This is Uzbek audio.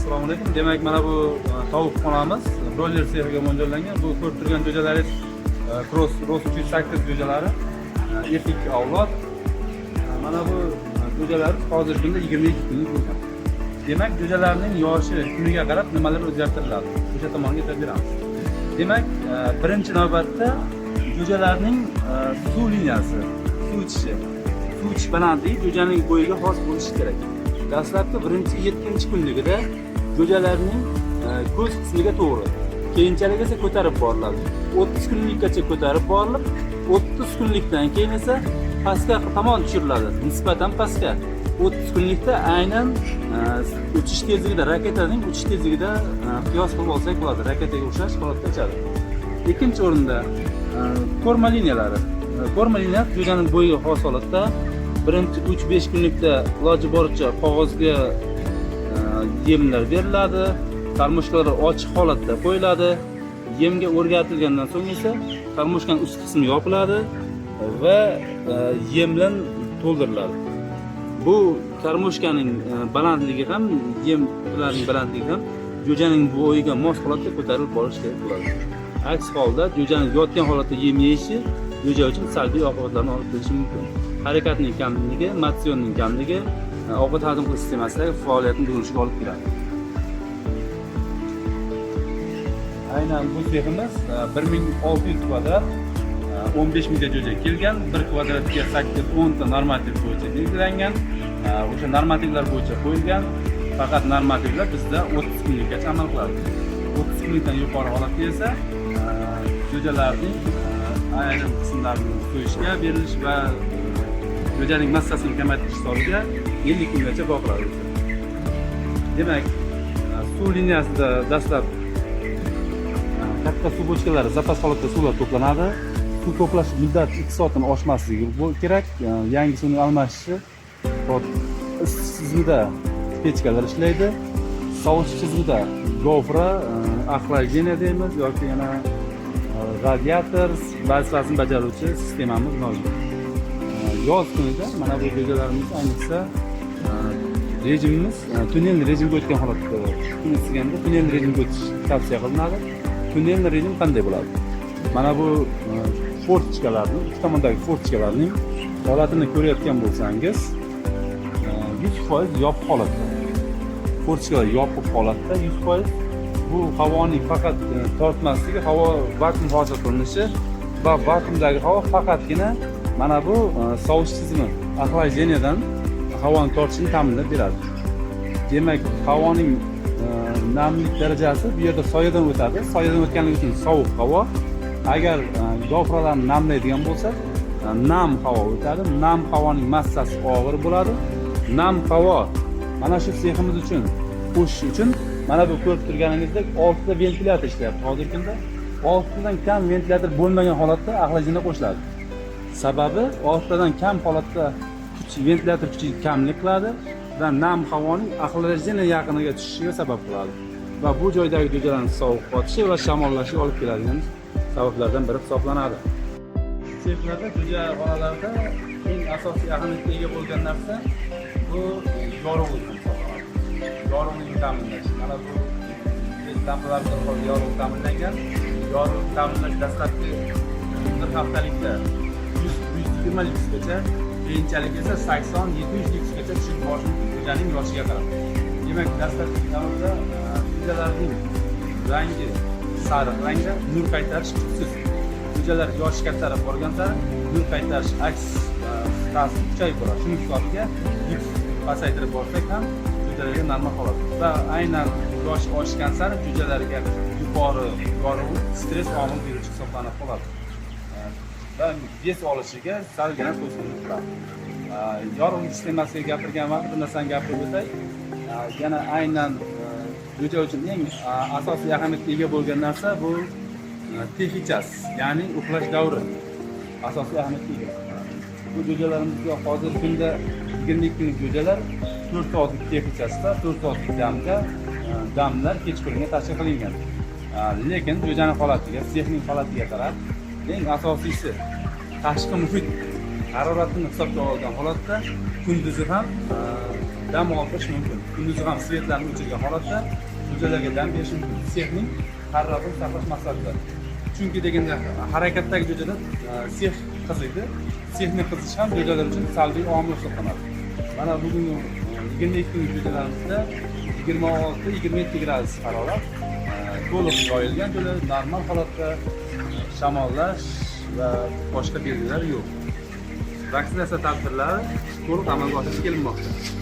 Assalomu alaykum. Demak, mana bu tovuqxonamiz broiler sexiga mo'ljallangan. Bu ko'rib turgan jo'jalaringiz cross 308 jo'jalari, erkak avlod. Mana bu jo'jalar hozirgi kunda 22 kunlik bo'lgan. Demak, jo'jalarning yoshi kuniga qarab nimalar o'zgartiriladi. O'sha tomonga e'tibor beramiz. Demak, birinchi navbatda jo'jalarning suv liniyasi, suv ichish balandligi jo'janing bo'yiga xos bo'lishi kerak. Dastlabki 1-7 kunligida jo'jalarning ko'z qismiga to'g'ri, keyinchalik esa ko'tarib boriladi. 30 kunlikgacha ko'tarib borilib, 30 kunlikdan keyin esa pastga tomon tushiriladi, nisbatan pastga. 30 kunlikda aynan uchish tezligida, raketaning uchish tezligida qiyos qilib olsak bo'ladi. Raketaga o'xshash holatda uchadi. Ikkinchi o'rinda ko'rma liniyalari. Ko'rma liniya jo'janing bo'yiga xos holatda birinchi 3-5 kunlikda iloji boricha qog'ozga yemlar beriladi, tarmoshkalar ochiq holatda qo'yiladi. Yemga o'rgatilgandan so'ng esa tarmoshkaning ust qismi yopiladi va yem bilan to'ldiriladi. Bu tarmoshkaning balandligi ham, yemlarning balandligi ham jo'janing bo'yiga mos holatda ko'tarilib borish kerak bo'ladi. Aks holda jo'janing yotgan holatda yem yeyishi jo'ja uchun salbiy oqibatlarni olib kelishi mumkin. Harakatning kamligi, motsionning kamligi ovqat hazm qilish sistemasidagi faoliyatning bo'lishiga olib keladi. Aynan bu seximiz 1600 kvadrat, 15 mingta jo'ja kelgan, 1 kvadratga 8-10 ta normativ bo'yicha belgilangan. O'sha normativlar bo'yicha qo'yilgan. Faqat normativlar bizda 30 kunlikgacha amal qiladi. 30 kunlikdan yuqori holatda esa jo'jalarning ayrim qismlarini so'yishga berilish va jo'janing massasini kamaytirish hisobiga 50 kungacha boqiladi. Demak, suv liniyasida dastlab katta suv bochkalari zapas holatda suvlar to'planadi. Suv to'plash muddati 2 soatdan oshmasligi kerak. Yangi suvni almashishi issiq tizimda pechkalar ishlaydi. Sovish tizimida gofra, axlageniya deymiz yoki yana radiator vazifasini bajaruvchi sistemamiz mavjud. Yoz kunida mana bu jo'jalarimiz ayniqsa rejimimiz tunnelni rejimga o'tgan holatda kun isiganda tunnelni rejimga o'tish tavsiya qilinadi. Tunnelni rejim qanday bo'ladi? Mana bu fortchkalarning, ikki tomondagi fortchkalarning holatini ko'rayotgan bo'lsangiz, 100% yopiq holatda. Fortchkalar yopiq holatda 100% bu havoning faqat tortmasligi, havo vakuum hosil qilinishi va vakuumdagi havo faqatgina mana bu sovish tizimi axlageniyadan havoning tortishini ta'minlab beradi. Demak, havoning namlik darajasi bu yerda soyadan o'tadi. Soyadan o'tganligi uchun sovuq havo. Agar gofralarni namlaydigan bo'lsak, nam havo o'tadi. Nam havoning massasi og'ir bo'ladi. Nam havo mana shu seximiz uchun qo'shish uchun mana bu ko'rib turganingizdek 6 ta ventilyator ishlayapti. Hozirgi kunda 6 dan kam ventilyator bo'lmagan holatda axlageniya qo'shiladi. Sababi 6 tadan kam holatda ventilyator kuchi kamlik qiladi va nam havoning axlageniya yaqiniga tushishiga sabab bo'ladi. Va bu joydagi jo'jalarning sovuq qotishi va shamollashiga olib keladigan sabablardan biri hisoblanadi. Sexlarda, jo'ja xonalarida eng asosiy ahamiyatga ega bo'lgan narsa bu yorug'lik hisoblanadi. Yorug'likni ta'minlash. Mana bu lampalar orqali yorug'lik ta'minlangan. Yorug'lik ta'minlash dastlabki bir haftalikda 100-120 litrgacha, keyinchalik esa 80-700 litrgacha tushib borishi jo'janing yoshiga qarab. Demak, dastlabki davrda jo'jalarning rangi sariq rangda, nur qaytarish kuchsiz. Jo'jalar yoshi kattarib borgan sari nur qaytarish aks ta'siri kuchayib boradi. Shuning hisobiga yuz pasaytirib borsak ham jo'jalarga normal holat. Va aynan yosh oshgan sari jo'jalarga yuqori yorug'lik stress omil beruvchi hisoblanib qoladi. Va vес olishiga salgina to'sqinlik qiladi. Yorug'lik sistemasiga gapirgan vaqt bir narsani gapirib o'tay. Yana aynan jo'ja uchun eng asosiy ahamiyatga ega bo'lgan narsa bu texnichasi, ya'ni uxlash davri asosiy ahamiyatga ega. Bu jo'jalarimizga hozirgi kunda 22 kunlik jo'jalar 4 soatlik texnichasida 4 soatlik damlar kechqurunga tashkil qilingan. Lekin jo'janing holatiga, sexning holatiga qarab eng asosiysi tashqi muhit haroratini hisobga olgan holatda kunduzi ham dam oltirish mumkin. Kunduzi ham svetlarni o'chirgan holatda jo'jalarga dam berish mumkin. Sexning haroratini saqlash maqsadida. Chunki deganda harakatdagi jo'jalar sex qiziydi. Sexni qizish ham jo'jalar uchun salbiy omil hisoblanadi. Mana bugungi 22 kunlik jo'jalarimizda 26-27 gradus harorat to'liq yoyilgan, to'liq normal holatda shamollash va boshqa belgilar yo'q. Vaksinatsiya tadbirlari to'liq amalga oshirib kelinmoqda.